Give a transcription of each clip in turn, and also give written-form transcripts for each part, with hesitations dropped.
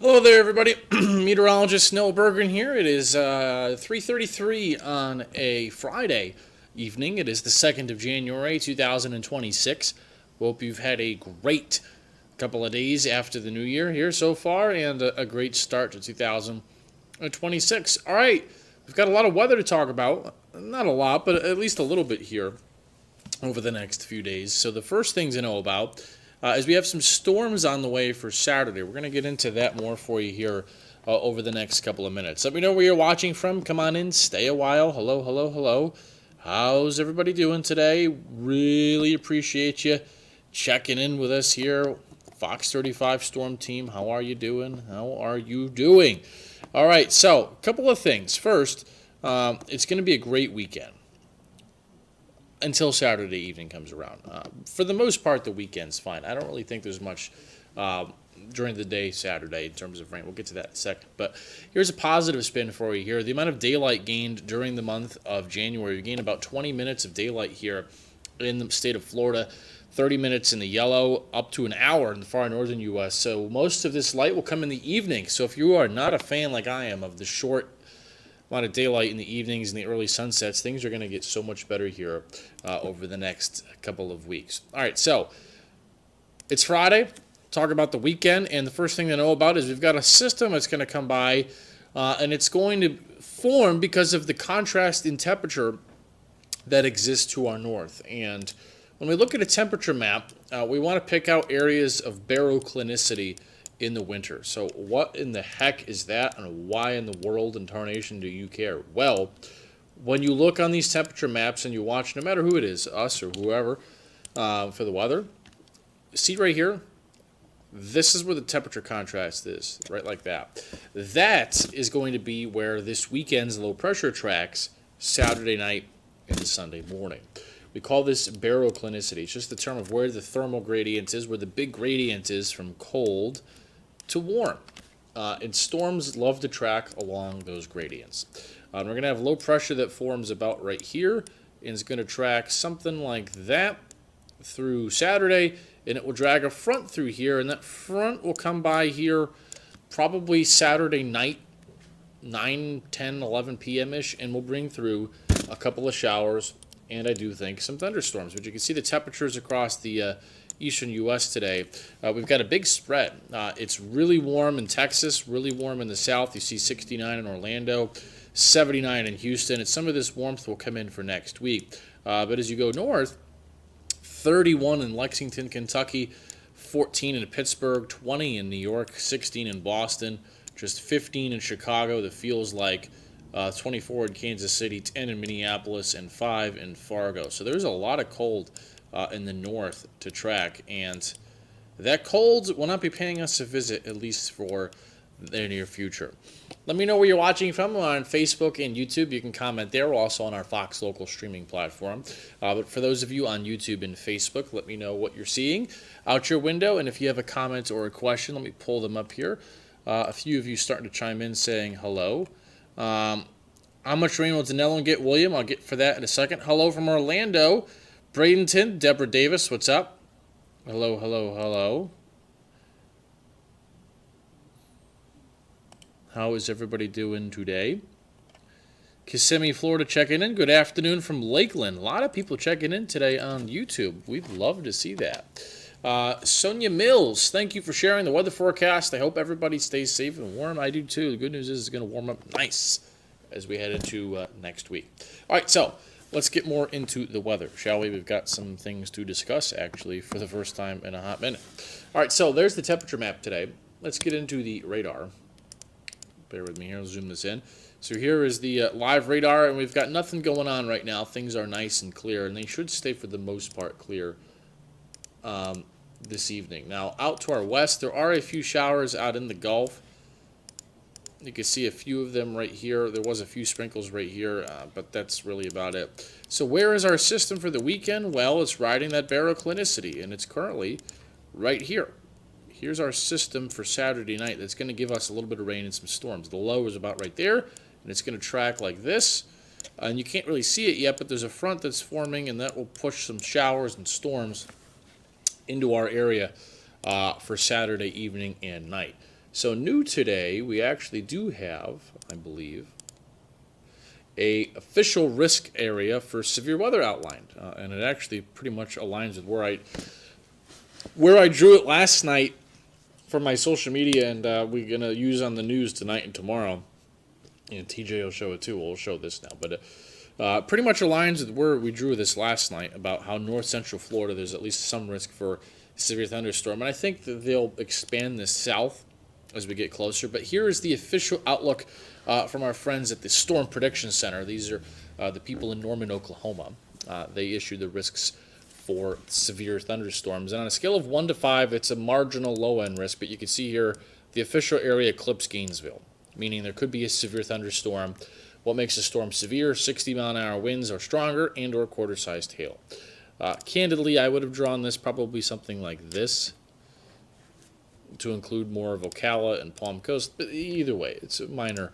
Hello there, everybody. Meteorologist Noah Bergen here. It is 3:33 on a Friday evening. It is the 2nd of January, 2026. Hope you've had a great couple of days after the new year here so far, and a great start to 2026. All right, we've got a lot of weather to talk about. Not a lot, but at least a little bit here over the next few days. So the first thing to know about is we have some storms on the way for Saturday. We're going to get into that more for you here over the next couple of minutes. Let me know where you're watching from. Come on in. Stay a while. Hello, hello, hello. How's everybody doing today? Really appreciate you checking in with us here. Fox 35 Storm Team, how are you doing? How are you doing? All right, so a couple of things. First, it's going to be a great weekend until Saturday evening comes around. For the most part, the weekend's fine. I don't really think there's much during the day Saturday in terms of rain. We'll get to that in a second. But here's a positive spin for you here. The amount of daylight gained during the month of January, we gained about 20 minutes of daylight here in the state of Florida, 30 minutes in the yellow, up to an hour in the far northern U.S. So most of this light will come in the evening. So if you are not a fan like I am of the short amount of daylight in the evenings and the early sunsets, things are going to get so much better here over the next couple of weeks. All right, so it's Friday. Talk about the weekend, and the first thing to know about is we've got a system that's going to come by, and it's going to form because of the contrast in temperature that exists to our north. And when we look at a temperature map, we want to pick out areas of baroclinicity in the winter. So what in the heck is that, and why in the world and tarnation do you care? Well, when you look on these temperature maps and you watch, no matter who it is, us or whoever, for the weather, see right here, this is where the temperature contrast is, right like that. That is going to be where this weekend's low pressure tracks Saturday night into Sunday morning. We call this baroclinicity. It's just the term of where the thermal gradient is, where the big gradient is from cold to warm. And storms love to track along those gradients. We're going to have low pressure that forms about right here, and it's going to track something like that through Saturday, and it will drag a front through here, and that front will come by here probably Saturday night, 9, 10, 11 p.m.-ish, and will bring through a couple of showers, and I do think some thunderstorms. But you can see the temperatures across the eastern U.S. today. We've got a big spread. It's really warm in Texas, really warm in the south. You see 69 in Orlando, 79 in Houston, and some of this warmth will come in for next week. But as you go north, 31 in Lexington, Kentucky, 14 in Pittsburgh, 20 in New York, 16 in Boston, just 15 in Chicago. That feels like 24 in Kansas City, 10 in Minneapolis, and 5 in Fargo. So there's a lot of cold in the north to track, and that cold will not be paying us a visit, at least for the near future. Let me know where you're watching from. We're on Facebook and YouTube. You can comment there. We're also on our Fox Local streaming platform. But for those of you on YouTube and Facebook, let me know what you're seeing out your window, and if you have a comment or a question, let me pull them up here. A few of you starting to chime in saying hello. How much rain will Danilo get, William? I'll get for that in a second. Hello from Orlando. Bradenton, Deborah Davis, what's up? Hello, hello, hello. How is everybody doing today? Kissimmee, Florida, checking in. Good afternoon from Lakeland. A lot of people checking in today on YouTube. We'd love to see that. Sonia Mills, thank you for sharing the weather forecast. I hope everybody stays safe and warm. I do too. The good news is it's going to warm up nice as we head into next week. All right, so let's get more into the weather, shall we? We've got some things to discuss, actually, for the first time in a hot minute. All right, so there's the temperature map today. Let's get into the radar. Bear with me here. I'll zoom this in. So here is the live radar, and we've got nothing going on right now. Things are nice and clear, and they should stay for the most part clear this evening. Now, out to our west, there are a few showers out in the Gulf. You can see a few of them right here. There was a few sprinkles right here, but that's really about it. So where is our system for the weekend? Well, it's riding that baroclinicity, and it's currently right here. Here's our system for Saturday night. That's going to give us a little bit of rain and some storms. The low is about right there, and it's going to track like this. And you can't really see it yet, but there's a front that's forming, and that will push some showers and storms into our area for Saturday evening and night. So new today, we actually do have, I believe, a official risk area for severe weather outlined, and it actually pretty much aligns with where I drew it last night for my social media, and we're gonna use on the news tonight and tomorrow. And TJ will show it too. We'll show this now, but pretty much aligns with where we drew this last night about how north central Florida there's at least some risk for severe thunderstorm, and I think that they'll expand this south as we get closer. But here is the official outlook from our friends at the Storm Prediction Center. These are the people in Norman, Oklahoma. They issue the risks for severe thunderstorms. And on a scale of 1 to 5, it's a marginal low-end risk. But you can see here the official area clips Gainesville, meaning there could be a severe thunderstorm. What makes a storm severe? 60-mile-an-hour winds or stronger and or quarter-sized hail. Candidly, I would have drawn this probably something like this to include more of Ocala and Palm Coast. But either way, it's a minor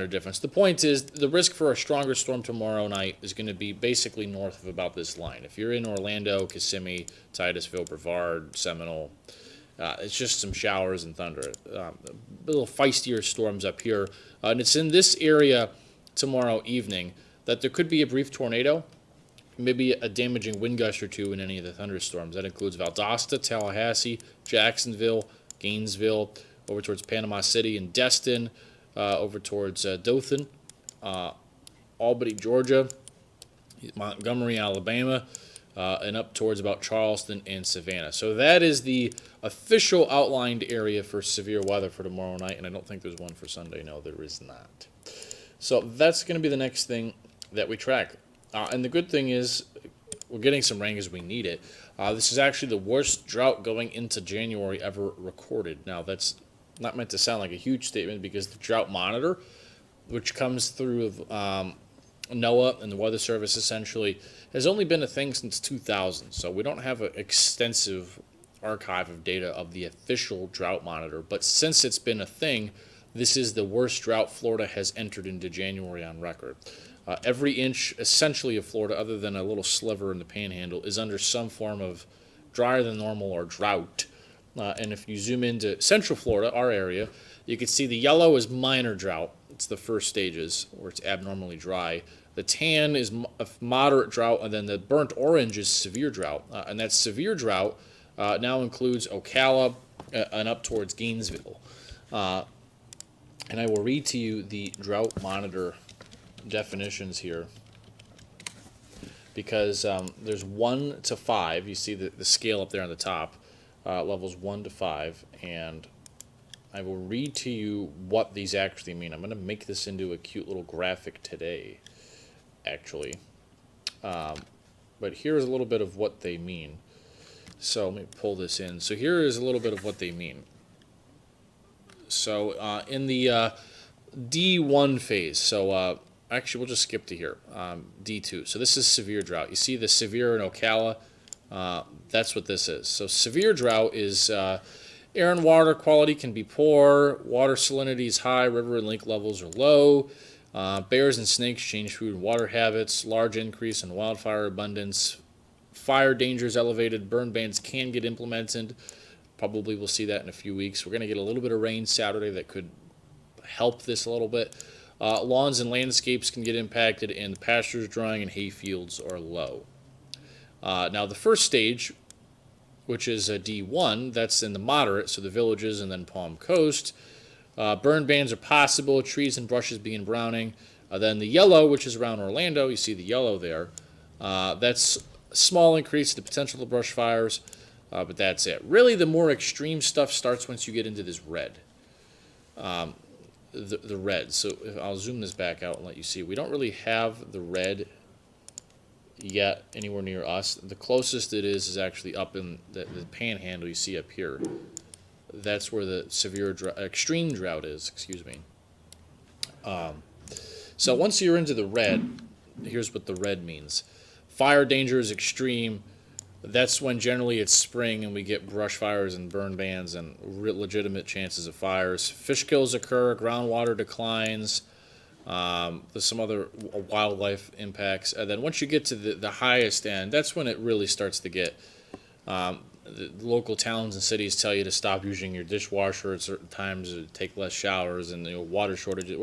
difference. The point is the risk for a stronger storm tomorrow night is going to be basically north of about this line. If you're in Orlando, Kissimmee, Titusville, Brevard, Seminole, it's just some showers and thunder. A little feistier storms up here. And it's in this area tomorrow evening that there could be a brief tornado, maybe a damaging wind gust or two in any of the thunderstorms. That includes Valdosta, Tallahassee, Jacksonville, Gainesville, over towards Panama City and Destin, over towards Dothan, Albany, Georgia, Montgomery, Alabama, and up towards about Charleston and Savannah. So that is the official outlined area for severe weather for tomorrow night, and I don't think there's one for Sunday. No, there is not. So that's going to be the next thing that we track. And the good thing is we're getting some rain as we need it. This is actually the worst drought going into January ever recorded. Now, that's not meant to sound like a huge statement because the drought monitor, which comes through NOAA and the Weather Service essentially, has only been a thing since 2000. So we don't have an extensive archive of data of the official drought monitor. But since it's been a thing, this is the worst drought Florida has entered into January on record. Every inch, essentially, of Florida, other than a little sliver in the panhandle, is under some form of drier than normal or drought. And if you zoom into central Florida, our area, you can see the yellow is minor drought. It's the first stages where it's abnormally dry. The tan is a moderate drought, and then the burnt orange is severe drought. And that severe drought now includes Ocala and up towards Gainesville. And I will read to you the drought monitor definitions here because there's 1 to 5. You see the scale up there on the top, levels 1 to 5, and I will read to you what these actually mean. I'm going to make this into a cute little graphic today, actually. But here's a little bit of what they mean. So let me pull this in. So here is a little bit of what they mean. So in the D1 phase, so actually we'll just skip to here, D2. So this is severe drought. You see the severe in Ocala, that's what this is. So severe drought is air and water quality can be poor, water salinity is high, river and lake levels are low, bears and snakes change food and water habits, large increase in wildfire abundance, fire danger is elevated, burn bans can get implemented. Probably we'll see that in a few weeks. We're going to get a little bit of rain Saturday that could help this a little bit. Lawns and landscapes can get impacted, and the pastures drying and hay fields are low. Now the first stage, which is a D1, that's in the moderate, so the villages and then Palm Coast. Burn bans are possible, trees and brushes begin browning. Then the yellow, which is around Orlando, you see the yellow there. That's a small increase in the potential of brush fires. But that's it. Really, the more extreme stuff starts once you get into this red. The red. So if I'll zoom this back out and let you see. We don't really have the red yet anywhere near us. The closest it is actually up in the panhandle you see up here. That's where the severe extreme drought is. Excuse me. So once you're into the red, here's what the red means. Fire danger is extreme. That's when generally it's spring and we get brush fires and burn bans and legitimate chances of fires. Fish kills occur, groundwater declines, there's some other wildlife impacts. And then once you get to the highest end, that's when it really starts to get the local towns and cities tell you to stop using your dishwasher at certain times, to take less showers, and water shortages.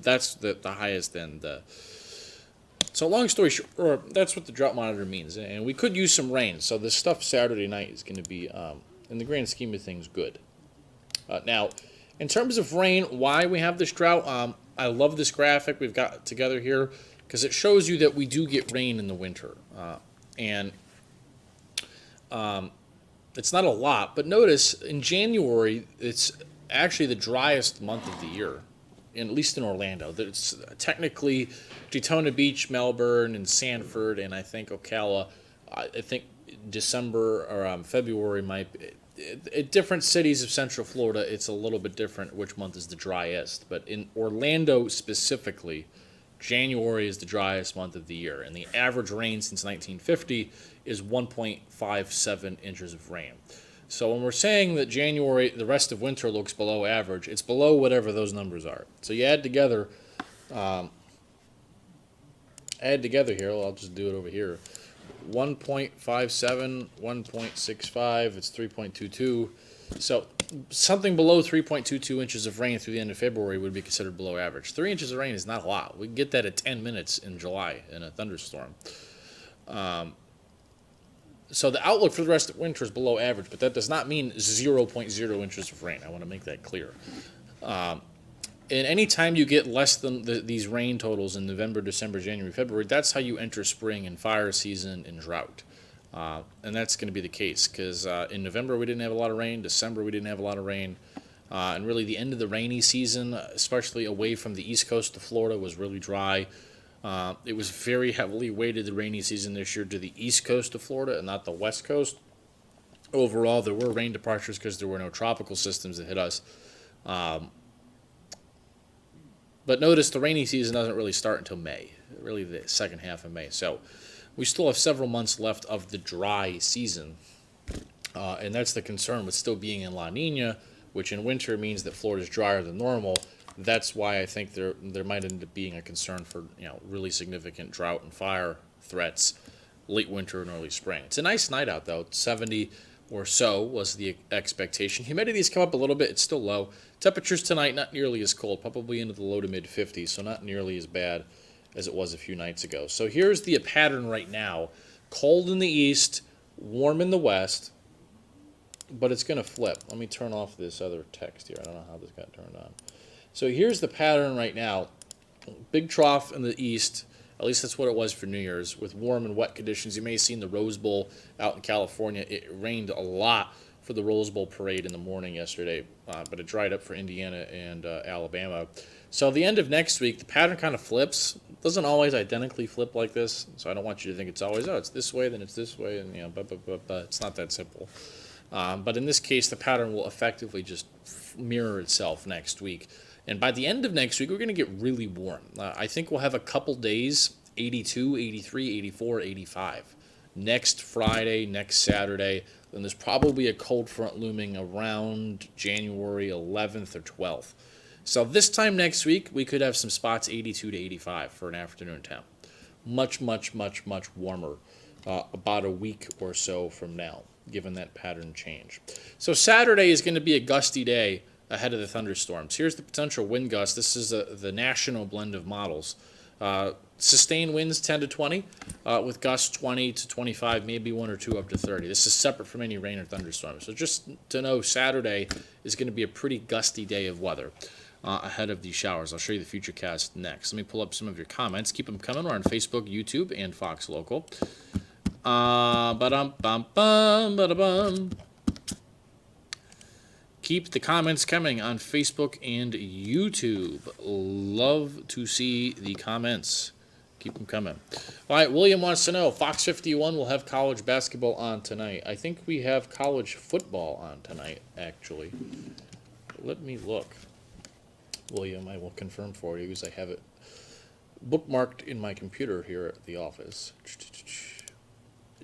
That's the highest end. So long story short, that's what the drought monitor means, and we could use some rain. So this stuff Saturday night is going to be, in the grand scheme of things, good. Now, in terms of rain, why we have this drought, I love this graphic we've got together here because it shows you that we do get rain in the winter, and it's not a lot. But notice in January, it's actually the driest month of the year, at least in Orlando. It's technically Daytona Beach, Melbourne, and Sanford, and I think Ocala. I think December or February might be. At different cities of Central Florida, it's a little bit different which month is the driest. But in Orlando specifically, January is the driest month of the year, and the average rain since 1950 is 1.57 inches of rain. So when we're saying that January, the rest of winter looks below average, it's below whatever those numbers are. So you add together here, I'll just do it over here. 1.57, 1.65, it's 3.22. So something below 3.22 inches of rain through the end of February would be considered below average. 3 inches of rain is not a lot. We can get that at 10 minutes in July in a thunderstorm. So the outlook for the rest of winter is below average, but that does not mean 0.0 inches of rain. I want to make that clear. And any time you get less than these rain totals in November, December, January, February, that's how you enter spring and fire season and drought. And that's going to be the case because in November we didn't have a lot of rain. December we didn't have a lot of rain. And really the end of the rainy season, especially away from the east coast of Florida, was really dry. It was very heavily weighted, the rainy season this year, to the east coast of Florida and not the west coast. Overall, there were rain departures because there were no tropical systems that hit us. But notice the rainy season doesn't really start until May, really the second half of May. So we still have several months left of the dry season. And that's the concern with still being in La Nina, which in winter means that Florida is drier than normal. That's why I think there might end up being a concern for really significant drought and fire threats late winter and early spring. It's a nice night out, though. 70 or so was the expectation. Humidity's come up a little bit. It's still low. Temperatures tonight, not nearly as cold, probably into the low to mid 50s, so not nearly as bad as it was a few nights ago. So here's the pattern right now. Cold in the east, warm in the west, but it's going to flip. Let me turn off this other text here. I don't know how this got turned on. So here's the pattern right now. Big trough in the east. At least that's what it was for New Year's, with warm and wet conditions. You may have seen the Rose Bowl out in California. It rained a lot for the Rose Bowl parade in the morning yesterday, but it dried up for Indiana and Alabama. So the end of next week, the pattern kind of flips. It doesn't always identically flip like this, so I don't want you to think it's always, it's this way, then it's this way, and it's not that simple. But in this case, the pattern will effectively just mirror itself next week. And by the end of next week, we're going to get really warm. I think we'll have a couple days, 82, 83, 84, 85. Next Friday, next Saturday, then there's probably a cold front looming around January 11th or 12th. So this time next week, we could have some spots 82 to 85 for an afternoon temp. Much, much, much, much warmer about a week or so from now, given that pattern change. So Saturday is going to be a gusty day ahead of the thunderstorms. Here's the potential wind gust. This is the national blend of models. Sustained winds 10 to 20, with gusts 20 to 25, maybe one or two up to 30. This is separate from any rain or thunderstorms. So just to know, Saturday is going to be a pretty gusty day of weather ahead of these showers. I'll show you the Futurecast next. Let me pull up some of your comments. Keep them coming. We're on Facebook, YouTube, and Fox Local. Ba-dum-bum-bum, keep the comments coming on Facebook and YouTube. Love to see the comments. Keep them coming. All right, William wants to know, Fox 51 will have college basketball on tonight. I think we have college football on tonight, actually. Let me look. William, I will confirm for you because I have it bookmarked in my computer here at the office.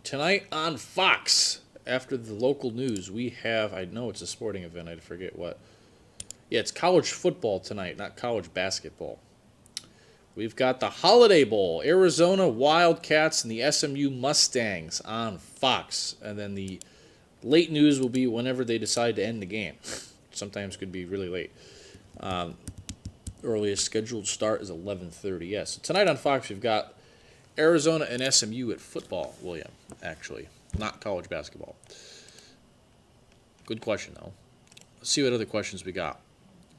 Tonight on Fox, after the local news, we have, I know it's a sporting event, I forget what. Yeah, it's college football tonight, not college basketball. We've got the Holiday Bowl, Arizona Wildcats and the SMU Mustangs on Fox. And then the Late news will be whenever they decide to end the game. Sometimes could be really late. Earliest scheduled start is 11:30. Yes. So tonight on Fox we've got Arizona and SMU at football, William, actually. Not college basketball. Good question, though. Let's see what other questions we got.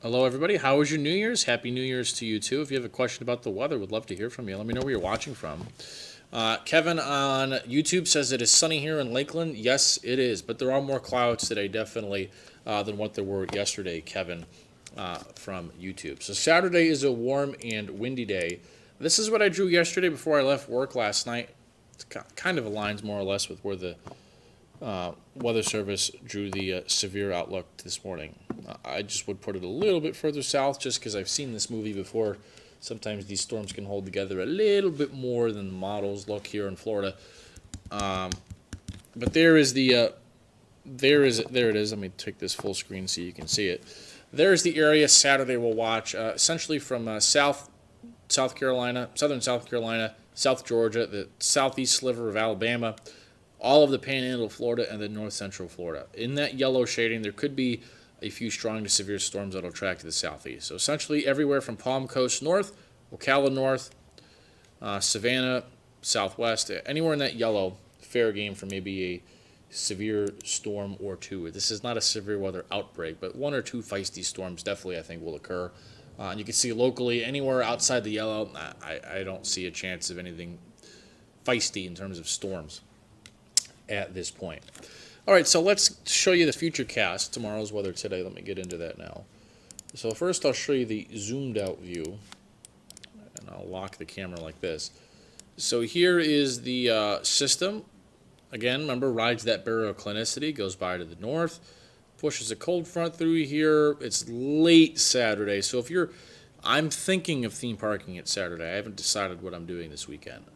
Hello, everybody. How was your New Year's? Happy New Year's to you, too. If you have a question about the weather, would love to hear from you. Let me know where you're watching from. Kevin on YouTube says it is sunny here in Lakeland. Yes, it is, but there are more clouds today, definitely, than what there were yesterday, Kevin, from YouTube. So Saturday is a warm and windy day. This is what I drew yesterday before I left work last night. It kind of aligns more or less with where the Weather Service drew the severe outlook this morning. I just would put it a little bit further south just because I've seen this movie before. Sometimes these storms can hold together a little bit more than the models look here in Florida. But there is the there it is. Let me take this full screen so you can see it. There's the area Saturday we'll watch, essentially from South Carolina, southern South Carolina, South Georgia, the southeast sliver of Alabama, all of the panhandle of Florida, and then north central Florida. In that yellow shading, there could be a few strong to severe storms that will track to the southeast. So essentially everywhere from Palm Coast north, Ocala north, Savannah, southwest, anywhere in that yellow, fair game for maybe a severe storm or two. This is not a severe weather outbreak, but one or two feisty storms definitely I think will occur. And you can see locally, anywhere outside the yellow, I don't see a chance of anything feisty in terms of storms at this point. All right, so let's show you the Futurecast, tomorrow's weather today. Let me get into that now. So first I'll show you the zoomed out view, and I'll lock the camera like this. So here is the system. Again, remember, rides that baroclinicity, goes by to the north, pushes a cold front through here. It's late Saturday, so if you're, I'm thinking of theme parking it Saturday. I haven't decided what I'm doing this weekend.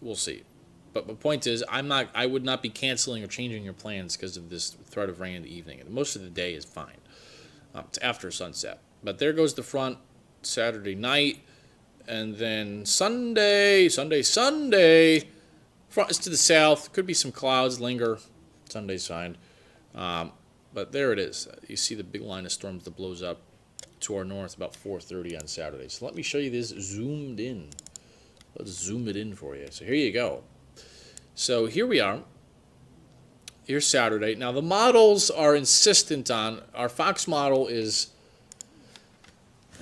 We'll see. But my point is, I would not be canceling or changing your plans because of this threat of rain in the evening. Most of the day is fine. It's after sunset. But there goes the front Saturday night, and then Sunday. Front is to the south. Could be some clouds linger. Sunday's fine. But there it is. You see the big line of storms that blows up to our north about 4:30 on Saturday. So let me show you this zoomed in. Let's zoom it in for you. So here you go. So here we are. Here's Saturday. Now the models are insistent on, our Fox model is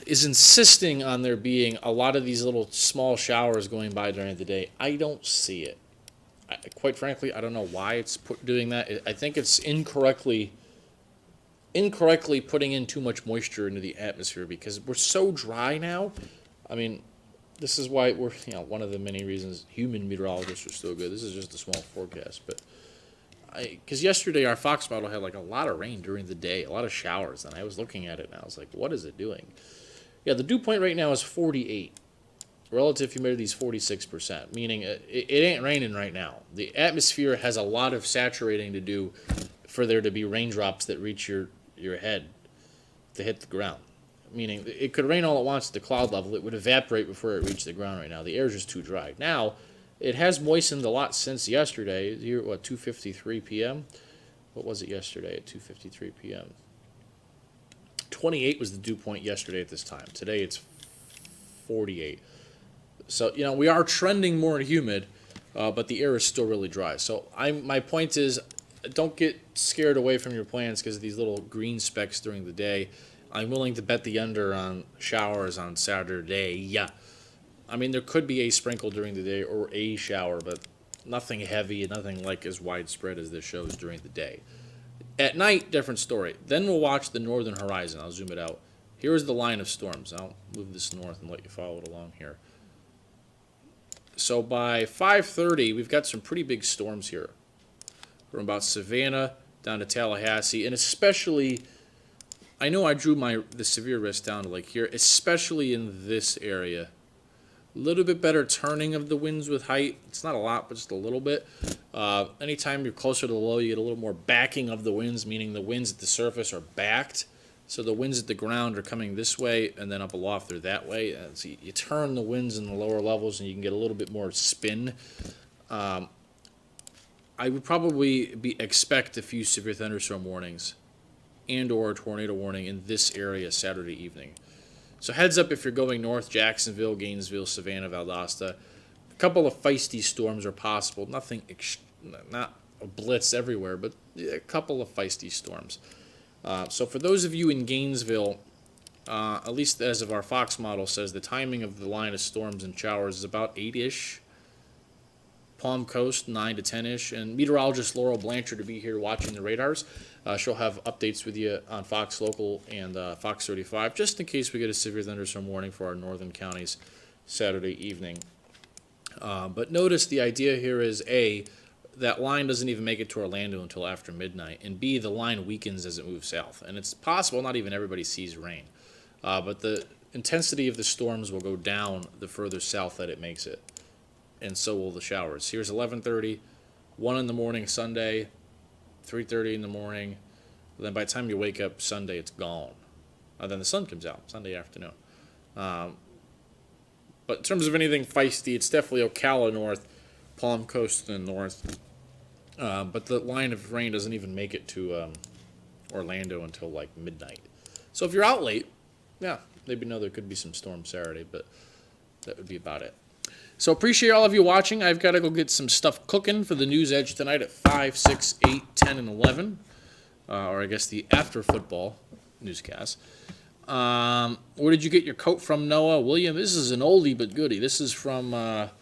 insisting on there being a lot of these little small showers going by during the day. I don't see it. Quite frankly, I don't know why it's doing that. I think it's incorrectly putting in too much moisture into the atmosphere because we're so dry now. I mean, this is why we're, one of the many reasons human meteorologists are so good. This is just a small forecast, but because yesterday our Fox model had like a lot of rain during the day, a lot of showers, and I was looking at it and I was like, what is it doing? Yeah, the dew point right now is 48. Relative humidity is 46%, meaning it ain't raining right now. The atmosphere has a lot of saturating to do for there to be raindrops that reach your head to hit the ground. Meaning it could rain all at once at the cloud level. It would evaporate before it reached the ground right now. The air is just too dry. Now, it has moistened a lot since yesterday. Here at 2:53 p.m.? What was it yesterday at 2:53 p.m.? 28 was the dew point yesterday at this time. Today it's 48. So, we are trending more humid, but the air is still really dry. So my point is, don't get scared away from your plans because of these little green specks during the day. I'm willing to bet the under on showers on Saturday. Yeah. I mean, there could be a sprinkle during the day or a shower, but nothing heavy and nothing like as widespread as this shows during the day. At night, different story. Then we'll watch the northern horizon. I'll zoom it out. Here's the line of storms. I'll move this north and let you follow it along here. So by 5:30, we've got some pretty big storms here. From about Savannah down to Tallahassee, and especially, I know I drew the severe risk down to like here, especially in this area. A little bit better turning of the winds with height. It's not a lot, but just a little bit. Anytime you're closer to the low, you get a little more backing of the winds, meaning the winds at the surface are backed. So the winds at the ground are coming this way, and then up aloft they're that way. So you turn the winds in the lower levels, and you can get a little bit more spin. I would probably expect a few severe thunderstorm warnings and or a tornado warning in this area Saturday evening. So heads up if you're going north, Jacksonville, Gainesville, Savannah, Valdosta. A couple of feisty storms are possible. Not a blitz everywhere, but a couple of feisty storms. So for those of you in Gainesville, at least as of our Fox model says, the timing of the line of storms and showers is about 8-ish. Palm Coast, 9 to 10-ish. And meteorologist Laurel Blanchard to be here watching the radars. She'll have updates with you on Fox Local and Fox 35, just in case we get a severe thunderstorm warning for our northern counties Saturday evening. But notice the idea here is, A, that line doesn't even make it to Orlando until after midnight, and B, the line weakens as it moves south. And it's possible not even everybody sees rain. But the intensity of the storms will go down the further south that it makes it. And so will the showers. Here's 11:30, 1 in the morning Sunday, 3:30 in the morning. Then by the time you wake up Sunday, it's gone. Then the sun comes out Sunday afternoon. But in terms of anything feisty, it's definitely Ocala north, Palm Coast and north. But the line of rain doesn't even make it to Orlando until like midnight. So if you're out late, yeah, maybe know there could be some storms Saturday, but that would be about it. So appreciate all of you watching. I've got to go get some stuff cooking for the News Edge tonight at 5, 6, 8, 10, and 11. Or I guess the after football newscast. Where did you get your coat from, Noah? William, this is an oldie but goodie. This is from a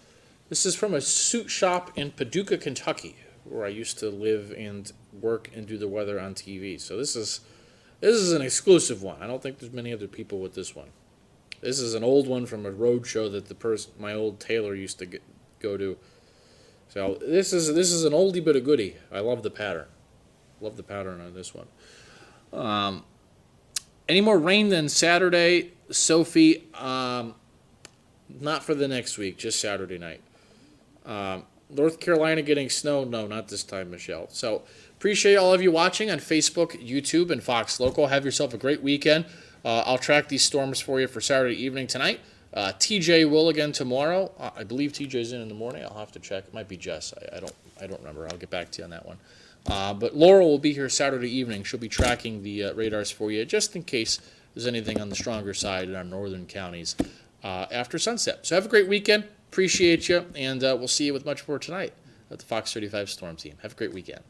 suit shop in Paducah, Kentucky, where I used to live and work and do the weather on TV. So this is an exclusive one. I don't think there's many other people with this one. This is an old one from a road show that my old tailor used to go to. So this is an oldie but a goodie. I love the pattern. Love the pattern on this one. Any more rain than Saturday, Sophie? Not for the next week, just Saturday night. North Carolina getting snow? No, not this time, Michelle. So appreciate all of you watching on Facebook, YouTube, and Fox Local. Have yourself a great weekend. I'll track these storms for you for Saturday evening tonight. TJ will again tomorrow. I believe TJ's in the morning. I'll have to check. It might be Jess. I don't remember. I'll get back to you on that one. But Laurel will be here Saturday evening. She'll be tracking the radars for you, just in case there's anything on the stronger side in our northern counties after sunset. So have a great weekend. Appreciate you, and we'll see you with much more tonight at the Fox 35 Storm Team. Have a great weekend.